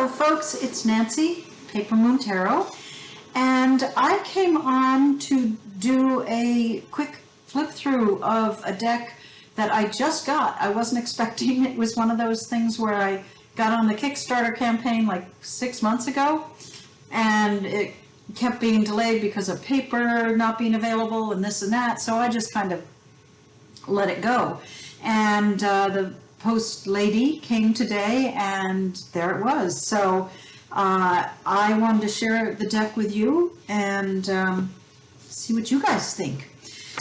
Hello folks, it's Nancy, Paper Moon Tarot, and I came on to do a quick flip through of a deck that I just got. I wasn't expecting. It was one of those things where I got on the Kickstarter campaign like 6 months ago, and it kept being delayed because of paper not being available and this and that, so I just kind of let it go. And the post lady came today and there it was. So I wanted to share the deck with you and see what you guys think.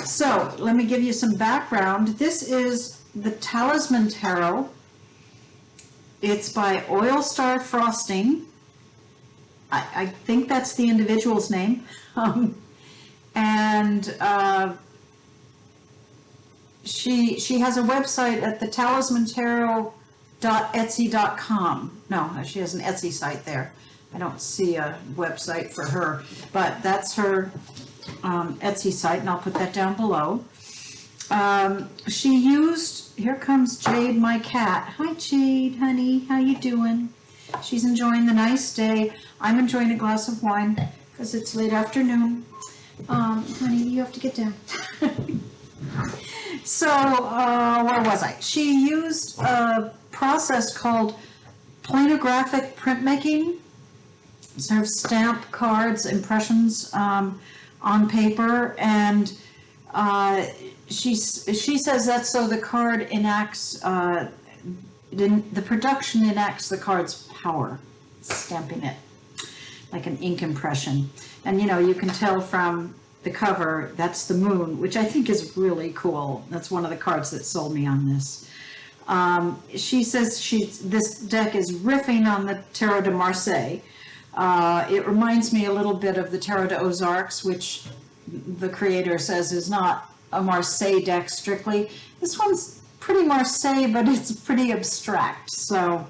So let me give you some background. This is the Talisman Tarot. It's by StarFrosting. I think that's the individual's name. She has a website at the talismantarot.etsy.com. No, she has an Etsy site there. I don't see a website for her, but that's her Etsy site, and I'll put that down below. She used, here comes Jade, my cat. Hi Jade, honey, how you doing? She's enjoying the nice day. I'm enjoying a glass of wine because it's late afternoon. Honey, you have to get down. So, where was I? She used a process called planographic printmaking, sort of stamp cards, impressions on paper, and she says that's so the card enacts, the production enacts the card's power, stamping it like an ink impression. And you know, you can tell from the cover, that's the moon, which I think is really cool. That's one of the cards that sold me on this. She says this deck is riffing on the Tarot de Marseille. It reminds me a little bit of the Tarot de Ozarks, which the creator says is not a Marseille deck strictly. This one's pretty Marseille, but it's pretty abstract. So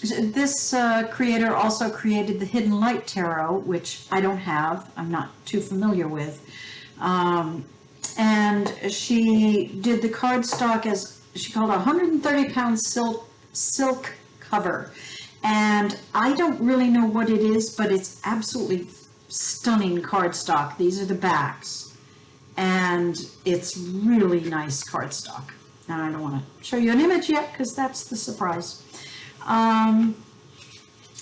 this creator also created the Hidden Light Tarot, which I don't have, I'm not too familiar with. And she did the cardstock as, she called a 130-pound silk cover. And I don't really know what it is, but it's absolutely stunning cardstock. These are the backs. And it's really nice cardstock. Now I don't want to show you an image yet because that's the surprise.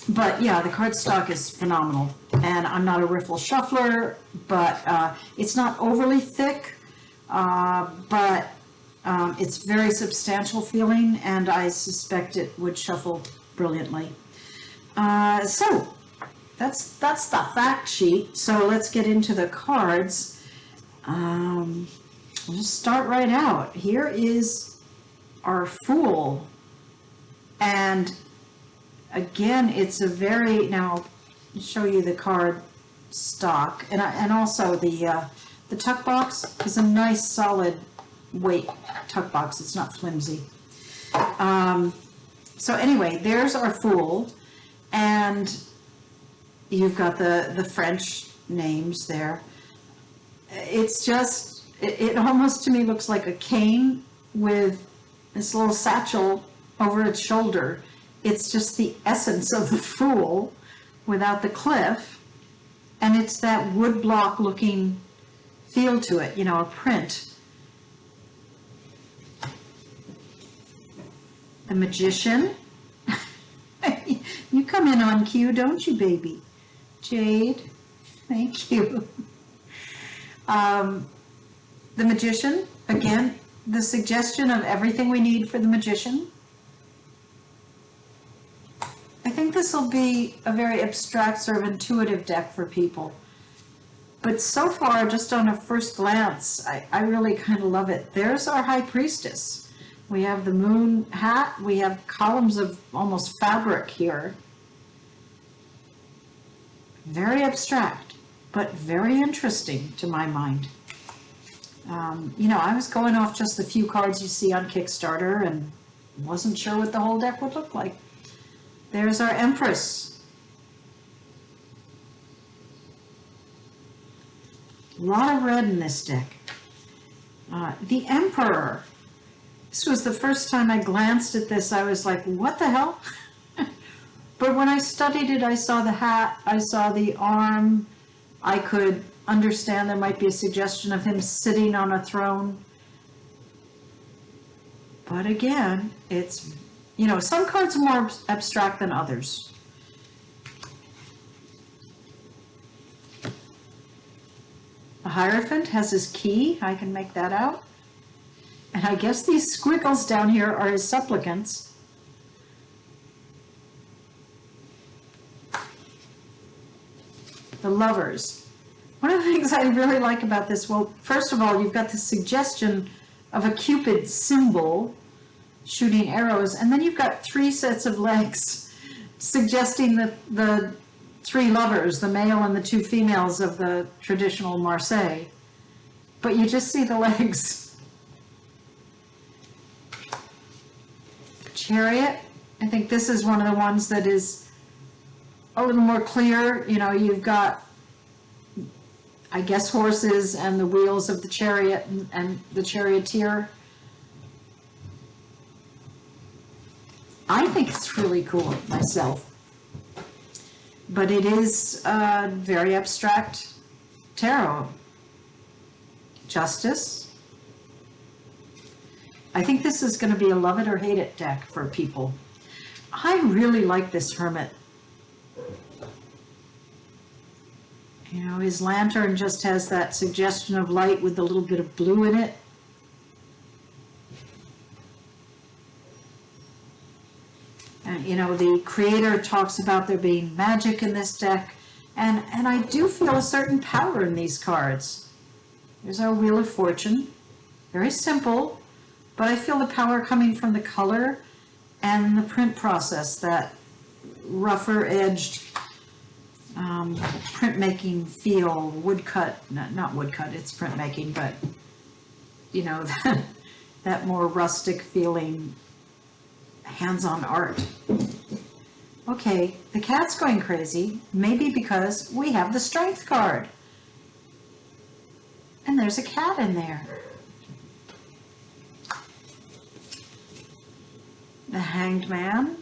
But yeah, the cardstock is phenomenal, and I'm not a riffle shuffler, but it's not overly thick, but it's very substantial feeling, and I suspect it would shuffle brilliantly. So that's the fact sheet. So let's get into the cards. We'll just start right out. Here is our Fool. And again, it's a very, now I'll show you the card stock, and also the tuck box is a nice solid weight tuck box. It's not flimsy. So anyway, there's our Fool, and you've got the French names there. It's just, it almost to me looks like a cane with this little satchel over its shoulder. It's just the essence of the Fool without the cliff, and it's that woodblock looking feel to it, you know, a print. The Magician. You come in on cue, don't you, baby? Jade, thank you. The Magician, again, the suggestion of everything we need for the Magician. I think this will be a very abstract, sort of intuitive deck for people. But so far, just on a first glance, I really kind of love it. There's our High Priestess. We have the moon hat. We have columns of almost fabric here. Very abstract, but very interesting to my mind. You know, I was going off just the few cards you see on Kickstarter and wasn't sure what the whole deck would look like. There's our Empress. A lot of red in this deck. The Emperor. This was the first time I glanced at this. I was like, what the hell? But when I studied it, I saw the hat, I saw the arm, I could understand there might be a suggestion of him sitting on a throne. But again, it's, you know, some cards are more abstract than others. The Hierophant has his key, I can make that out. And I guess these squiggles down here are his supplicants. The Lovers. One of the things I really like about this, well, first of all, you've got the suggestion of a Cupid symbol shooting arrows, and then you've got 3 sets of legs suggesting the 3 lovers, the male and the 2 females of the traditional Marseille. But you just see the legs. Chariot, I think this is one of the ones that is a little more clear. You know, you've got, I guess, horses and the wheels of the chariot and the charioteer. I think it's really cool myself, but it is very abstract tarot. Justice. I think this is going to be a love it or hate it deck for people. I really like this Hermit. You know, his lantern just has that suggestion of light with a little bit of blue in it. And, you know, the creator talks about there being magic in this deck, and I do feel a certain power in these cards. There's our Wheel of Fortune, very simple, but I feel the power coming from the color and the print process, that rougher edged printmaking feel, woodcut, not woodcut, it's printmaking, but you know, that more rustic feeling, hands-on art. Okay, the cat's going crazy, maybe because we have the Strength card. And there's a cat in there. The Hanged Man.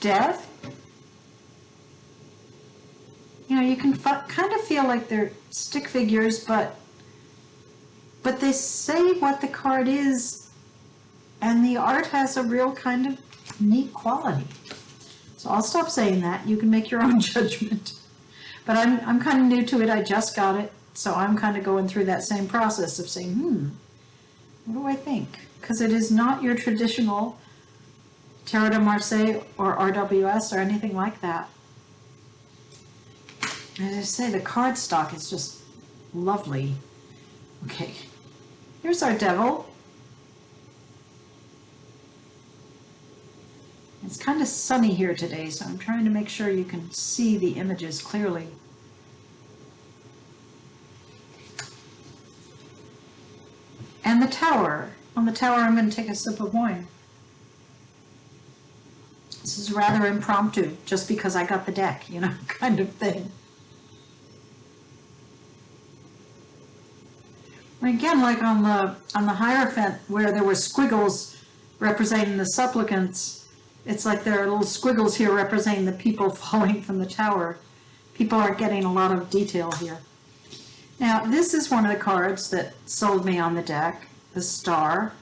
Death. You know, you can kind of feel like they're stick figures, but they say what the card is, and the art has a real kind of neat quality. So I'll stop saying that. You can make your own judgment. But I'm kind of new to it. I just got it. So I'm kind of going through that same process of saying, what do I think? Because it is not your traditional Tarot de Marseille or RWS or anything like that. As I say, the card stock is just lovely. Okay, here's our Devil. It's kind of sunny here today, so I'm trying to make sure you can see the images clearly. And the Tower. On the Tower, I'm going to take a sip of wine. This is rather impromptu, just because I got the deck, you know, kind of thing. Again, like on the Hierophant, where there were squiggles representing the supplicants, it's like there are little squiggles here representing the people falling from the tower. People are getting a lot of detail here. Now, this is one of the cards that sold me on the deck, the Star.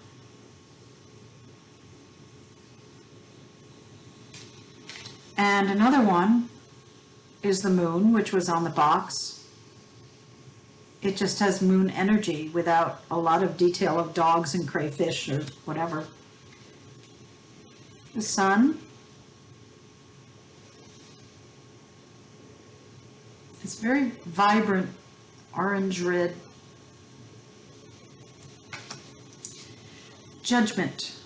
And another one is the Moon, which was on the box. It just has moon energy without a lot of detail of dogs and crayfish or whatever. The Sun. It's very vibrant orange-red. Judgment.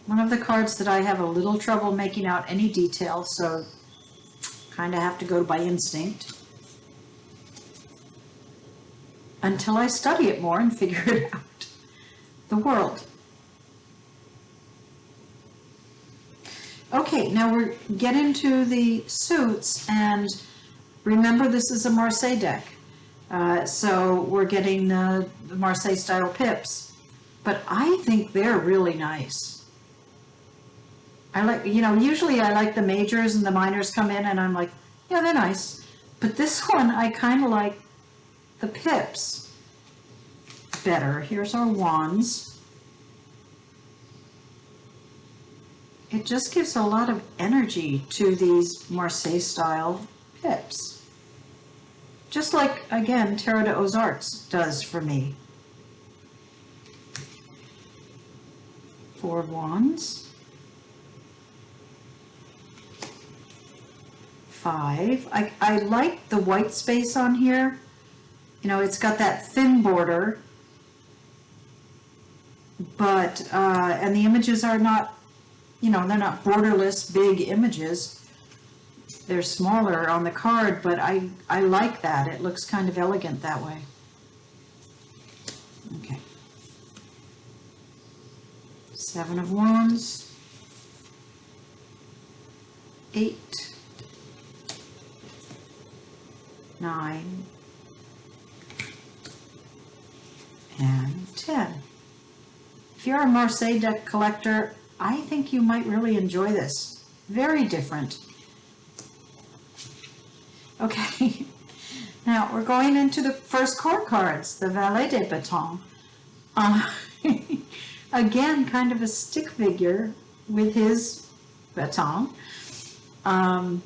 One of the cards that I have a little trouble making out any detail, so kind of have to go by instinct until I study it more and figure it out. The World. Okay, now we're get into the suits, and remember this is a Marseille deck. So we're getting the Marseille style pips, but I think they're really nice. I like, usually I like the majors and the minors come in and I'm like, yeah, they're nice. But this one, I kind of like the pips better. Here's our wands. It just gives a lot of energy to these Marseille style pips. Just like, again, Tarot de Aux Arts does for me. 4 of Wands. 5. I like the white space on here. It's got that thin border, but, and the images are not, they're not borderless big images. They're smaller on the card, but I like that. It looks kind of elegant that way. Okay. 7 of Wands. 8. 9. And 10. If you're a Marseille deck collector, I think you might really enjoy this. Very different. Okay, now we're going into the first core cards, the Valet de Bâton. Again, kind of a stick figure with his baton. And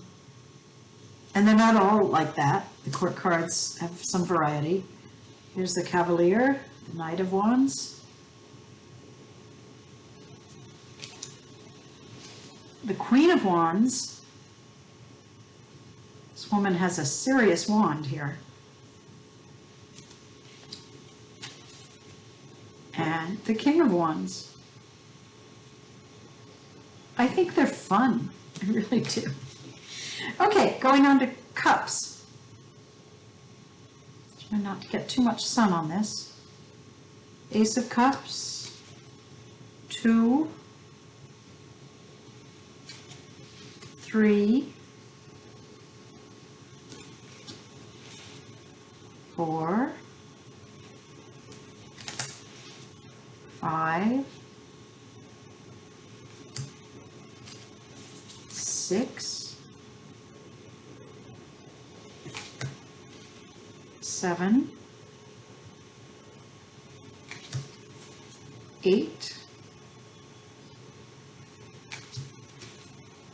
they're not all like that. The court cards have some variety. Here's the Cavalier, the Knight of Wands. The Queen of Wands. This woman has a serious wand here. And the King of Wands. I think they're fun. I really do. Okay, going on to cups. Try not to get too much sun on this. Ace of Cups. 2. 3. 4, 5, 6, 7, 8,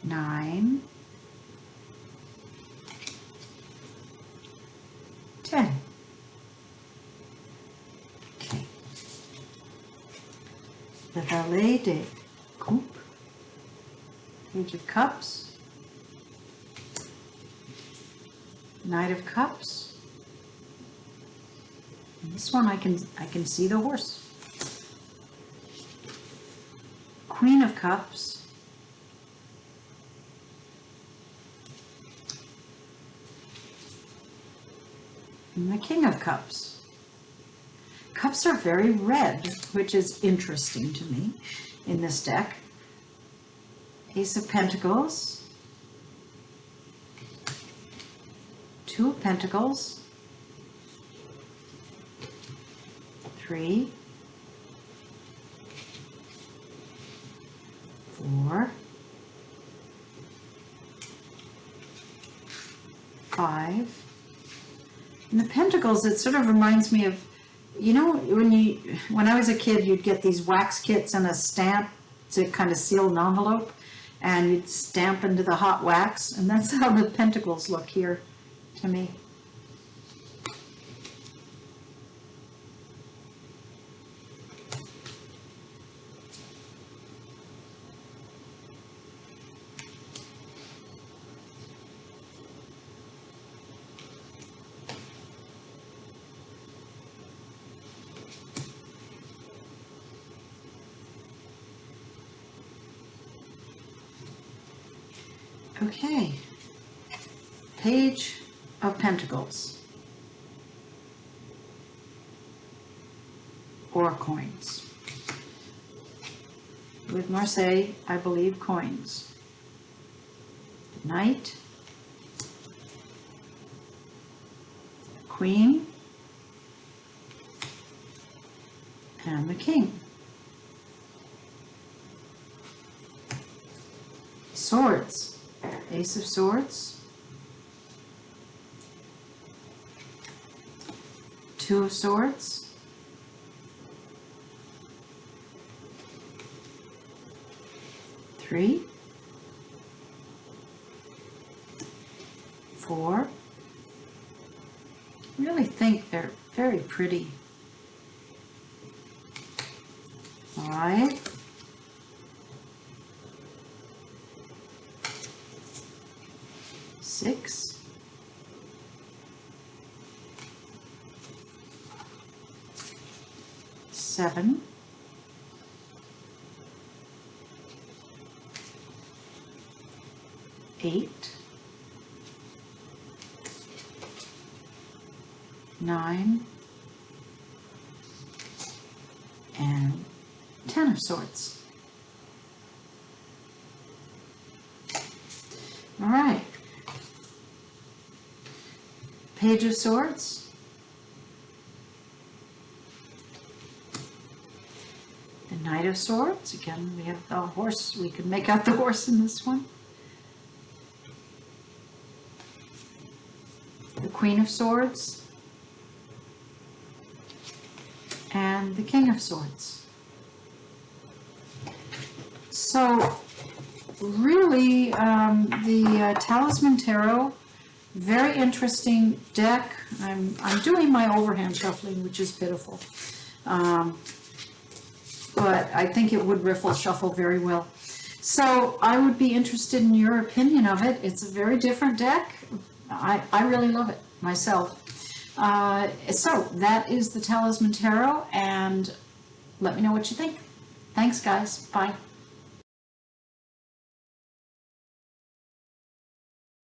9, 10. Okay. The Valet de Coupe, Page of Cups, Knight of Cups. And this one I can see the horse. Queen of Cups. And the King of Cups. Cups are very red, which is interesting to me in this deck. Ace of Pentacles. 2 of Pentacles. 3. 4. 5. And the Pentacles, it sort of reminds me of, when I was a kid, you'd get these wax kits and a stamp to kind of seal an envelope, and you'd stamp into the hot wax, and that's how the Pentacles look here to me. Okay, Page of Pentacles, or coins. With Marseille, I believe coins. Knight, Queen, and the King. Swords, Ace of Swords, Two of Swords, Three, 4. I really think they're very pretty. 5, 6, 7, 8, 9, and 10 of Swords. All right. Page of Swords. The Knight of Swords. Again, we have the horse. We can make out the horse in this one. The Queen of Swords. And the King of Swords. So really, the Talisman Tarot, very interesting deck. I'm doing my overhand shuffling, which is pitiful, but I think it would riffle shuffle very well. So I would be interested in your opinion of it. It's a very different deck. I really love it myself. So that is the Talisman Tarot, and let me know what you think. Thanks, guys. Bye.